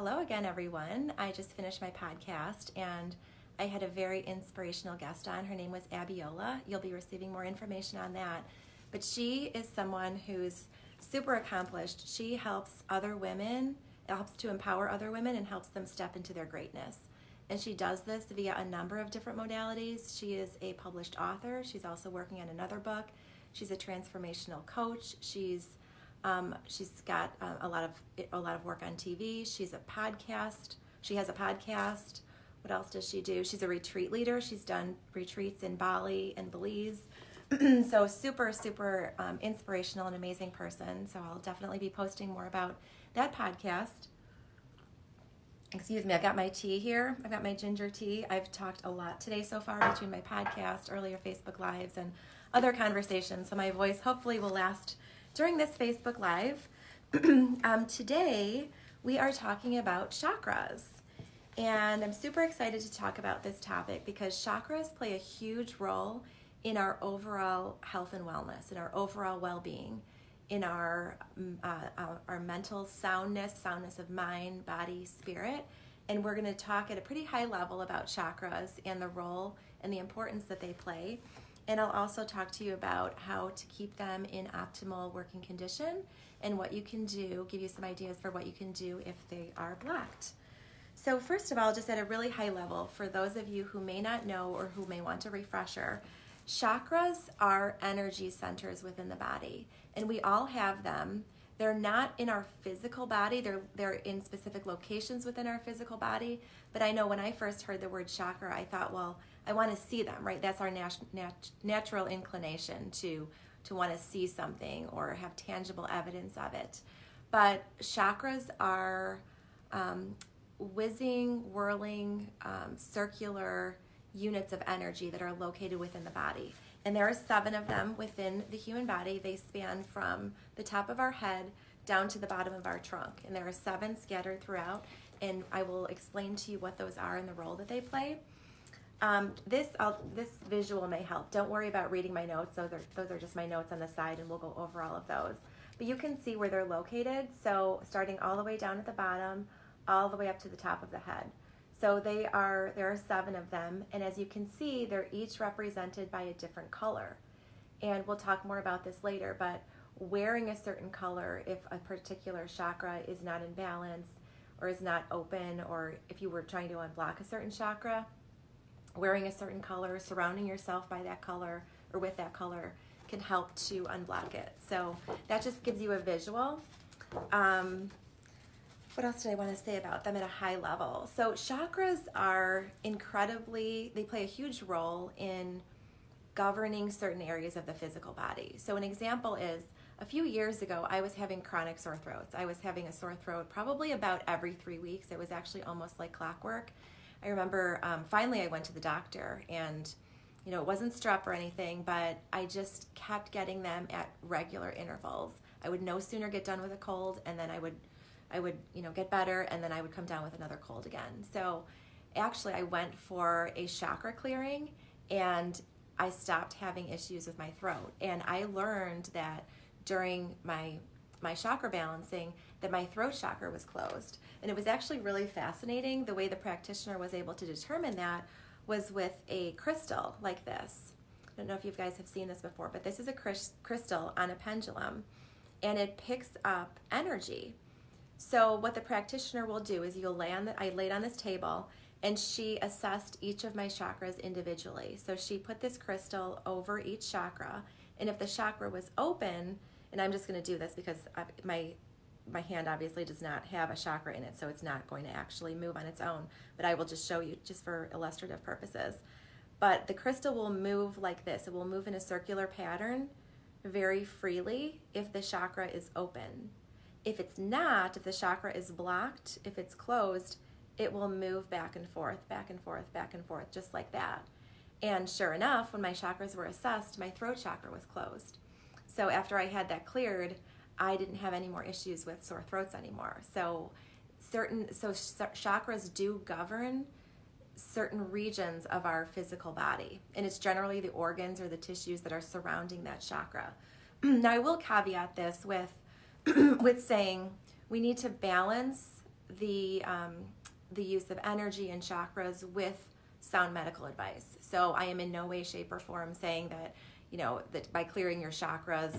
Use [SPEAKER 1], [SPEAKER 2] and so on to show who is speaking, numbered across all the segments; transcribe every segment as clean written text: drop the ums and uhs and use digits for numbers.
[SPEAKER 1] Hello again, everyone. I just finished my podcast and I had a very inspirational guest on. Her name was Abiola. You'll be receiving more information on that. But she is someone who's super accomplished. She helps other women, helps to empower other women and helps them step into their greatness. And she does this via a number of different modalities. She is a published author. She's also working on another book. She's a transformational coach. She's got a lot of work on TV. She has a podcast. What else does she do? She's a retreat leader. She's done retreats in Bali and Belize. So super inspirational and amazing person. So I'll definitely be posting more about that podcast. Excuse me, I've got my tea here. I've got my ginger tea. I've talked a lot today so far between my podcast, earlier Facebook Lives, and other conversations. So my voice hopefully will last during this Facebook Live. Today, we are talking about chakras. And I'm super excited to talk about this topic because chakras play a huge role in our overall health and wellness, in our overall well-being, in our mental soundness of mind, body, spirit. And we're going to talk at a pretty high level about chakras and the role and the importance that they play. And I'll also talk to you about how to keep them in optimal working condition and what you can do, give you some ideas for what you can do if they are blocked. So first of all, just at a really high level, for those of you who may not know or who may want a refresher, chakras are energy centers within the body, and we all have them. They're not in our physical body, they're in specific locations within our physical body, but I know when I first heard the word chakra, I thought, well, I want to see them, right? That's our natural inclination to want to see something or have tangible evidence of it. But chakras are whizzing, whirling, circular units of energy that are located within the body. And there are 7 of them within the human body. They span from the top of our head down to the bottom of our trunk. And there are 7 scattered throughout. And I will explain to you what those are and the role that they play. This visual may help. Don't worry about reading my notes. Those are just my notes on the side, and we'll go over all of those. But you can see where they're located. So starting all the way down at the bottom, all the way up to the top of the head. So there are 7 of them, and as you can see, they're each represented by a different color. And we'll talk more about this later, but wearing a certain color, if a particular chakra is not in balance or is not open, or if you were trying to unblock a certain chakra, wearing a certain color, surrounding yourself by that color or with that color can help to unblock it. So that just gives you a visual. What else did I want to say about them at a high level? So chakras are they play a huge role in governing certain areas of the physical body. So an example is, a few years ago, I was having chronic sore throats. I was having a sore throat probably about every 3 weeks. It was actually almost like clockwork. I remember finally I went to the doctor, and it wasn't strep or anything, but I just kept getting them at regular intervals. I would no sooner get done with a cold, and then I would get better, and then I would come down with another cold again. So actually I went for a chakra clearing, and I stopped having issues with my throat. And I learned that during my chakra balancing that my throat chakra was closed. And it was actually really fascinating. The way the practitioner was able to determine that was with a crystal like this. I don't know if you guys have seen this before, but this is a crystal on a pendulum, and it picks up energy. So what the practitioner will do is I laid on this table, and she assessed each of my chakras individually. So she put this crystal over each chakra, and if the chakra was open, and I'm just going to do this because my hand obviously does not have a chakra in it, so it's not going to actually move on its own, but I will just show you just for illustrative purposes. But the crystal will move like this. It will move in a circular pattern very freely if the chakra is open. If it's not, if the chakra is blocked, if it's closed, it will move back and forth, back and forth, back and forth, just like that. And sure enough, when my chakras were assessed, my throat chakra was closed. So after I had that cleared, I didn't have any more issues with sore throats anymore. So chakras do govern certain regions of our physical body, and it's generally the organs or the tissues that are surrounding that chakra. Now I will caveat this with saying we need to balance the use of energy and chakras with sound medical advice. So I am in no way, shape, or form saying that, that by clearing your chakras,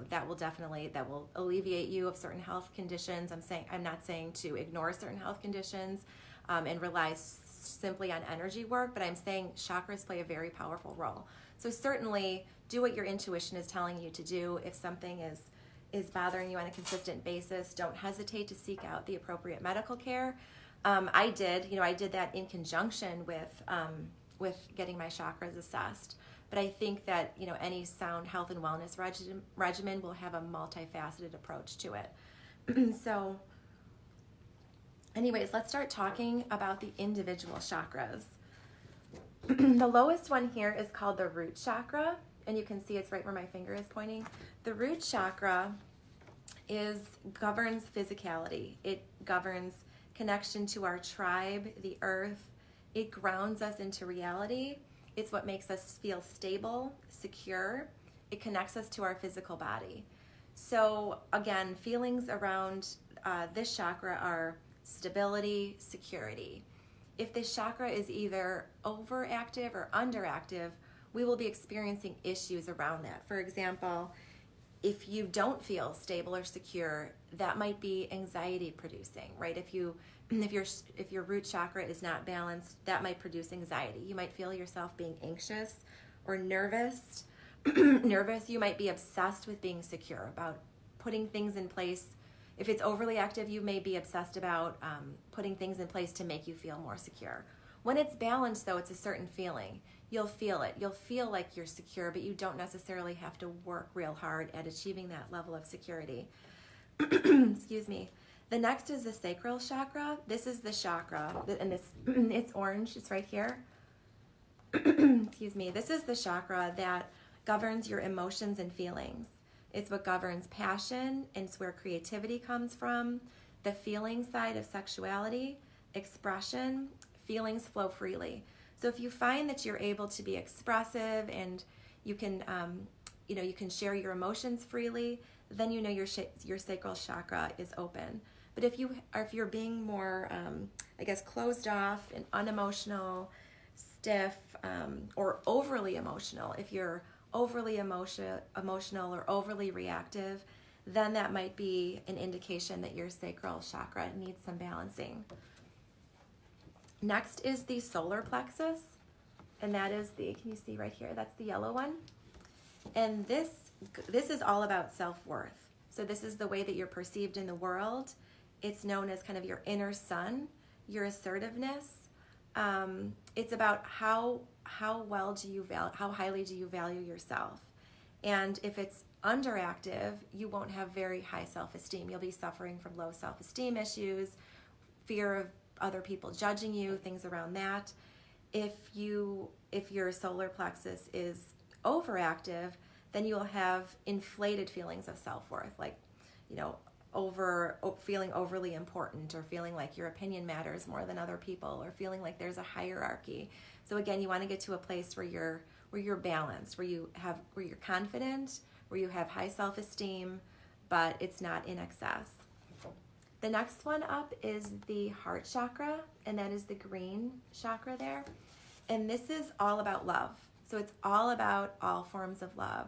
[SPEAKER 1] that will alleviate you of certain health conditions. I'm not saying to ignore certain health conditions and rely simply on energy work, but I'm saying chakras play a very powerful role. So certainly do what your intuition is telling you to do. If something is bothering you on a consistent basis, don't hesitate to seek out the appropriate medical care. I did that in conjunction with getting my chakras assessed. But I think that, any sound health and wellness regimen will have a multifaceted approach to it. So anyways, let's start talking about the individual chakras. The lowest one here is called the root chakra, and you can see it's right where my finger is pointing. The root chakra governs physicality. It governs connection to our tribe, the earth. It grounds us into reality. It's what makes us feel stable, secure. It connects us to our physical body. So again, feelings around this chakra are stability, security. If this chakra is either overactive or underactive, we will be experiencing issues around that. For example, if you don't feel stable or secure, that might be anxiety producing, right? If your root chakra is not balanced, that might produce anxiety. You might feel yourself being anxious or nervous. You might be obsessed with being secure, about putting things in place. If it's overly active, you may be obsessed about putting things in place to make you feel more secure. When it's balanced, though, it's a certain feeling. You'll feel it. You'll feel like you're secure, but you don't necessarily have to work real hard at achieving that level of security. Excuse me. The next is the sacral chakra. This is the chakra, and it's orange. It's right here. Excuse me. This is the chakra that governs your emotions and feelings. It's what governs passion, and it's where creativity comes from. The feeling side of sexuality, expression, feelings flow freely. So if you find that you're able to be expressive and you can share your emotions freely, then your sacral chakra is open. But if you're being more, closed off and unemotional, stiff, or overly emotional, if you're overly emotional or overly reactive, then that might be an indication that your sacral chakra needs some balancing. Next is the solar plexus, and that is can you see right here? That's the yellow one. And this is all about self-worth. So this is the way that you're perceived in the world. It's known as kind of your inner sun, your assertiveness. It's about how highly do you value yourself. And if it's underactive, you won't have very high self-esteem. You'll be suffering from low self-esteem issues, fear of other people judging you, things around that. If your solar plexus is overactive, then you'll have inflated feelings of self-worth, like, feeling overly important, or feeling like your opinion matters more than other people, or feeling like there's a hierarchy. So again, you want to get to a place where you're balanced, where you're confident, where you have high self-esteem, but it's not in excess. The next one up is the heart chakra, and that is the green chakra there. And this is all about love. So it's all about all forms of love.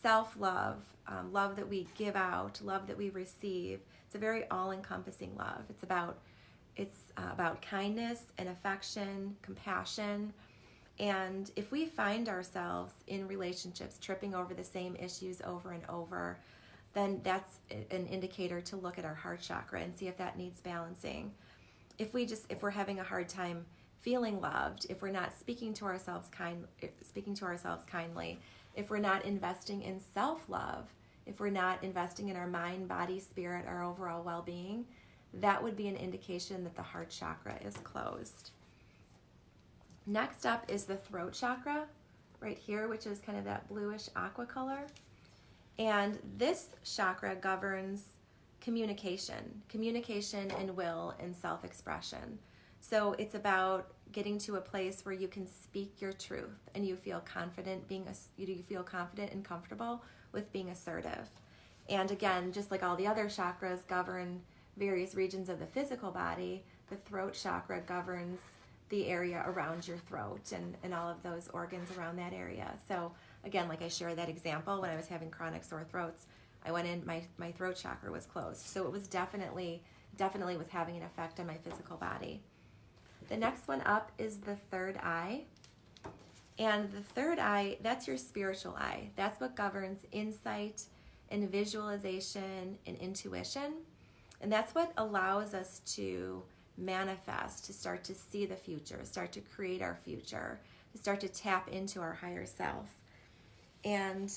[SPEAKER 1] Self-love, love that we give out, love that we receive. It's a very all-encompassing love. It's about kindness and affection, compassion. And if we find ourselves in relationships tripping over the same issues over and over, then that's an indicator to look at our heart chakra and see if that needs balancing. If we're having a hard time feeling loved, if we're not speaking to ourselves kindly, if we're not investing in self-love, if we're not investing in our mind, body, spirit, our overall well-being, that would be an indication that the heart chakra is closed. Next up is the throat chakra, right here, which is kind of that bluish aqua color. And this chakra governs communication and will and self-expression. So it's about getting to a place where you can speak your truth and you feel confident and comfortable with being assertive. And again, just like all the other chakras, govern various regions of the physical body, the throat chakra governs the area around your throat and all of those organs around that area. So again, like I shared that example, when I was having chronic sore throats, I went in, my throat chakra was closed. So it was definitely was having an effect on my physical body. The next one up is the third eye. And the third eye, that's your spiritual eye. That's what governs insight and visualization and intuition. And that's what allows us to manifest, to start to see the future, start to create our future, to start to tap into our higher self. And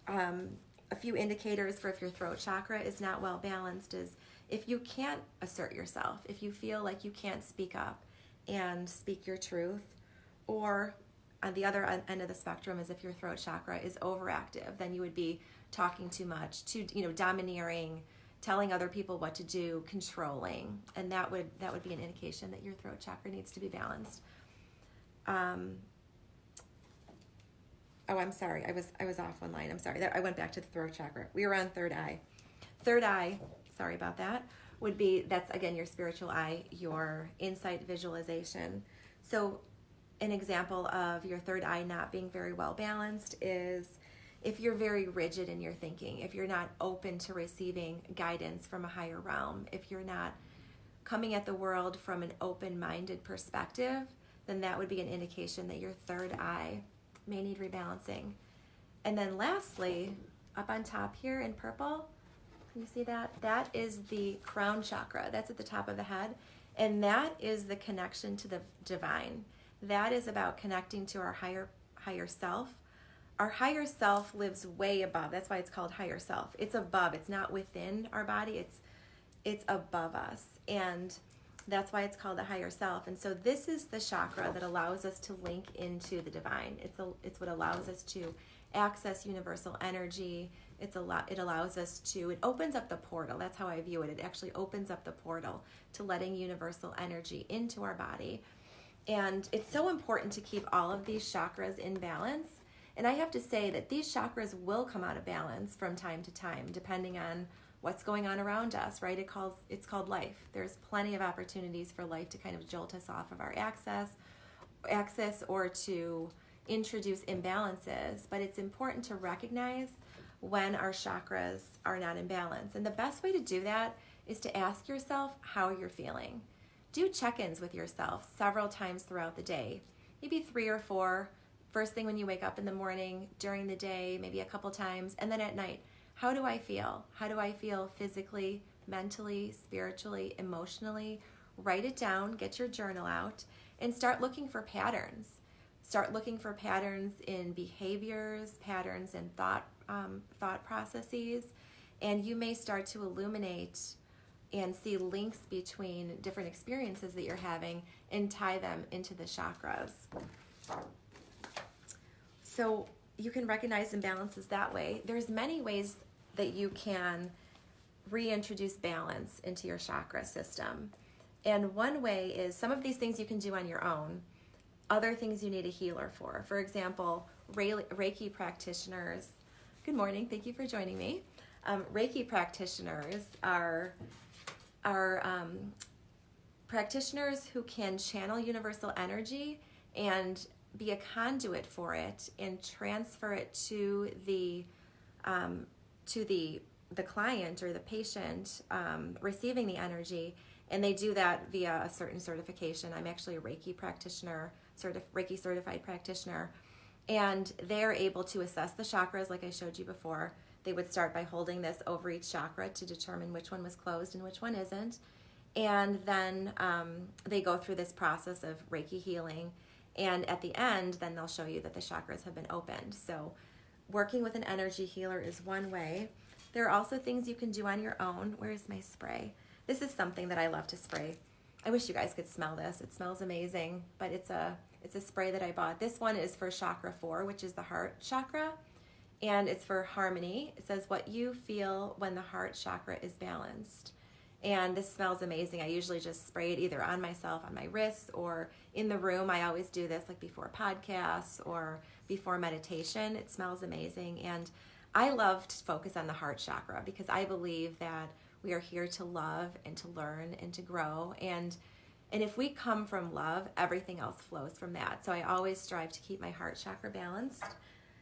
[SPEAKER 1] a few indicators for if your throat chakra is not well balanced is if you can't assert yourself, if you feel like you can't speak up and speak your truth, or on the other end of the spectrum is if your throat chakra is overactive, then you would be talking too much, domineering, telling other people what to do, controlling, and that would be an indication that your throat chakra needs to be balanced. I'm sorry, I was off one line. I'm sorry. I went back to the throat chakra. We were on third eye. Third eye, sorry about that, that's again your spiritual eye, your insight, visualization. So an example of your third eye not being very well balanced is if you're very rigid in your thinking, if you're not open to receiving guidance from a higher realm, if you're not coming at the world from an open-minded perspective, then that would be an indication that your third eye may need rebalancing. And then lastly, up on top here in purple, can you see that? That is the crown chakra. That's at the top of the head. And that is the connection to the divine. That is about connecting to our higher self. Our higher self lives way above. That's why it's called higher self. It's above. It's not within our body. It's above us. And that's why it's called the higher self. And so this is the chakra that allows us to link into the divine. It's what allows us to access universal energy. It allows us to, it opens up the portal. That's how I view it. It actually opens up the portal to letting universal energy into our body. And it's so important to keep all of these chakras in balance. And I have to say that these chakras will come out of balance from time to time, depending on what's going on around us, right? It's called life. There's plenty of opportunities for life to kind of jolt us off of our axis or to introduce imbalances. But it's important to recognize when our chakras are not in balance. And the best way to do that is to ask yourself how you're feeling. Do check-ins with yourself several times throughout the day, maybe 3 or 4. First thing when you wake up in the morning, during the day, maybe a couple times, and then at night. How do I feel? How do I feel physically, mentally, spiritually, emotionally? Write it down, get your journal out, and start looking for patterns. Start looking for patterns in behaviors, patterns in thought processes, and you may start to illuminate and see links between different experiences that you're having and tie them into the chakras. So you can recognize imbalances that way. There's many ways that you can reintroduce balance into your chakra system. And one way is some of these things you can do on your own. Other things you need a healer for. For example, Reiki practitioners. Good morning. Thank you for joining me. Reiki practitioners are practitioners who can channel universal energy and be a conduit for it and transfer it to the client or the patient receiving the energy, and they do that via a certain certification. I'm actually a Reiki practitioner, Reiki certified practitioner, and they're able to assess the chakras like I showed you before. They would start by holding this over each chakra to determine which one was closed and which one isn't, and then they go through this process of Reiki healing, and at the end, then they'll show you that the chakras have been opened. So working with an energy healer is one way. There are also things you can do on your own. Where's my spray? This is something that I love to spray. I wish you guys could smell this. It smells amazing, but it's a spray that I bought. This one is for chakra 4, which is the heart chakra, and it's for harmony. It says what you feel when the heart chakra is balanced. And this smells amazing. I usually just spray it either on myself, on my wrists, or in the room. I always do this like before podcasts or before meditation. It smells amazing. And I love to focus on the heart chakra because I believe that We are here to love and to learn and to grow. And if we come from love, everything else flows from that. So I always strive to keep my heart chakra balanced.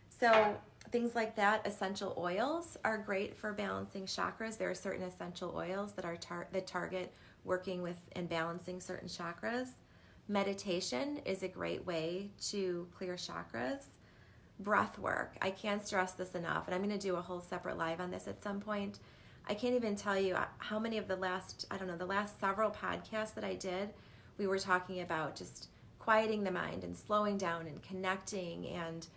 [SPEAKER 1] So things like that, essential oils are great for balancing chakras. There are certain essential oils that are that target working with and balancing certain chakras. Meditation is a great way to clear chakras. Breath work, I can't stress this enough, and I'm going to do a whole separate live on this at some point. I can't even tell you how many of the last several podcasts that I did, we were talking about just quieting the mind and slowing down and connecting and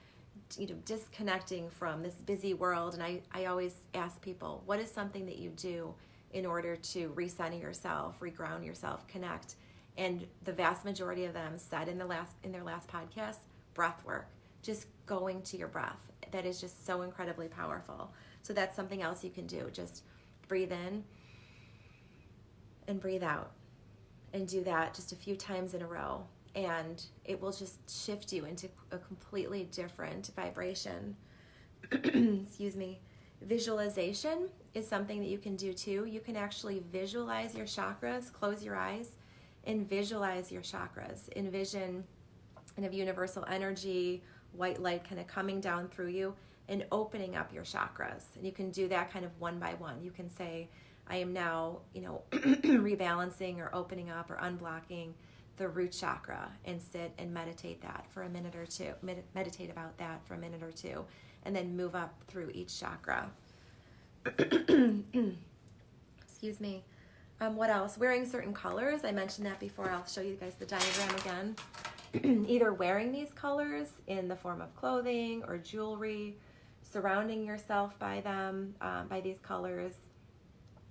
[SPEAKER 1] disconnecting from this busy world. And I always ask people, what is something that you do in order to recenter yourself, reground yourself, connect? And the vast majority of them said in their last podcast, breath work, just going to your breath. That is just so incredibly powerful. So that's something else you can do. Just breathe in and breathe out, and do that just a few times in a row, and it will just shift you into a completely different vibration. Excuse me. Visualization is something that you can do too. You can actually visualize your chakras. Close your eyes and visualize your chakras. Envision kind of universal energy, white light kind of coming down through you and opening up your chakras. And you can do that kind of one by one. You can say, I am now, rebalancing or opening up or unblocking the root chakra, and sit and meditate that for a minute or two. Meditate about that for a minute or two, and then move up through each chakra. Excuse me. What else? Wearing certain colors. I mentioned that before. I'll show you guys the diagram again. Either wearing these colors in the form of clothing or jewelry, surrounding yourself by them, by these colors,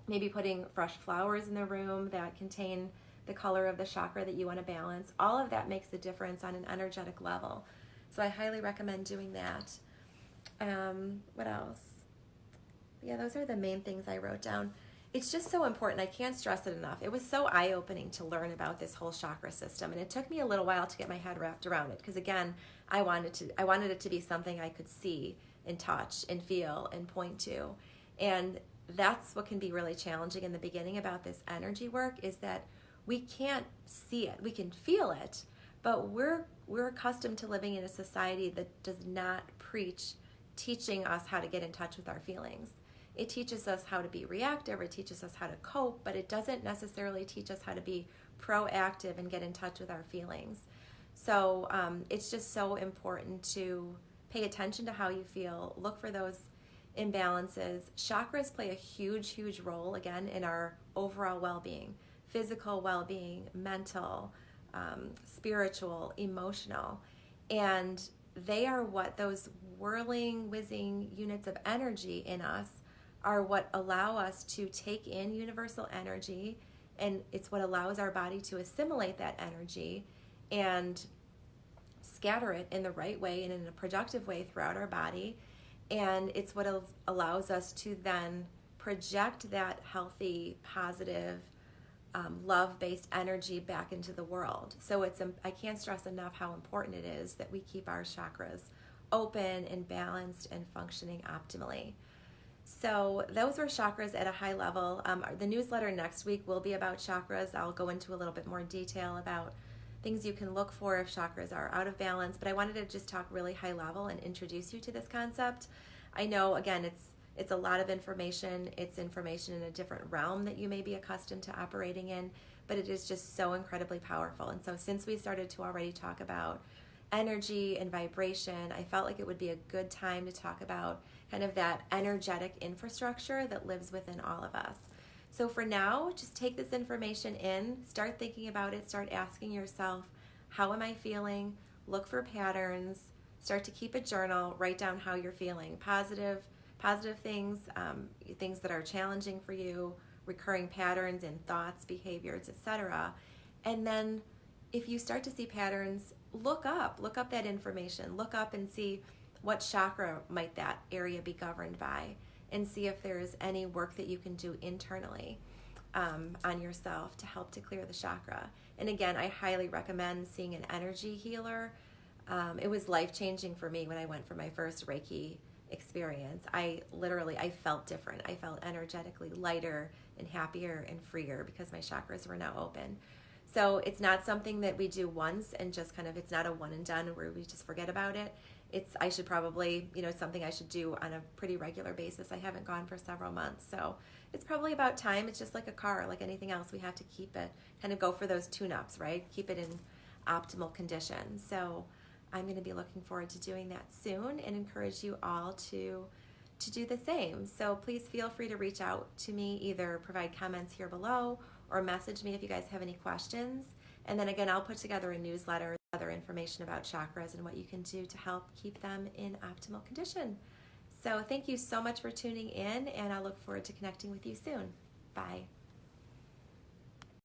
[SPEAKER 1] maybe putting fresh flowers in the room that contain the color of the chakra that you want to balance. All of that makes a difference on an energetic level. So I highly recommend doing that. What else? Yeah, those are the main things I wrote down. It's just so important. I can't stress it enough. It was so eye-opening to learn about this whole chakra system, and it took me a little while to get my head wrapped around it, because again, I wanted it to be something I could see and touch and feel and point to. And that's what can be really challenging in the beginning about this energy work, is that we can't see it. We can feel it, but we're accustomed to living in a society that does not preach teaching us how to get in touch with our feelings. It teaches us how to be reactive, it teaches us how to cope, but it doesn't necessarily teach us how to be proactive and get in touch with our feelings. So it's just so important to pay attention to how you feel, look for those imbalances. Chakras play a huge, huge role, again, in our overall well-being, physical well-being, mental, spiritual, emotional, and they are what those whirling, whizzing units of energy in us are, what allow us to take in universal energy, and it's what allows our body to assimilate that energy and scatter it in the right way and in a productive way throughout our body. And it's what allows us to then project that healthy, positive, love-based energy back into the world. So I can't stress enough how important it is that we keep our chakras open and balanced and functioning optimally. So those were chakras at a high level. The newsletter next week will be about chakras. I'll go into a little bit more detail about things you can look for if chakras are out of balance, but I wanted to just talk really high level and introduce you to this concept. I know, again, it's a lot of information. It's information in a different realm that you may be accustomed to operating in, but it is just so incredibly powerful. And so since we started to already talk about energy and vibration, I felt like it would be a good time to talk about kind of that energetic infrastructure that lives within all of us. So for now, just take this information in, start thinking about it, start asking yourself, how am I feeling? Look for patterns, start to keep a journal, write down how you're feeling, positive things, things that are challenging for you, recurring patterns in thoughts, behaviors, etc. And then if you start to see patterns, look up that information, look up and see what chakra might that area be governed by, and see if there's any work that you can do internally on yourself to help to clear the chakra. And again, I highly recommend seeing an energy healer. It was life-changing for me when I went for my first Reiki experience. I felt different. I felt energetically lighter and happier and freer because my chakras were now open. So it's not something that we do once and just kind of, it's not a one and done where we just forget about it. I should probably, something I should do on a pretty regular basis. I haven't gone for several months. So it's probably about time. It's just like a car, like anything else. We have to keep it, kind of go for those tune-ups, right? Keep it in optimal condition. So I'm going to be looking forward to doing that soon and encourage you all to do the same. So please feel free to reach out to me, either provide comments here below or message me if you guys have any questions. And then again, I'll put together a newsletter with other information about chakras and what you can do to help keep them in optimal condition. So thank you so much for tuning in, and I look forward to connecting with you soon. Bye.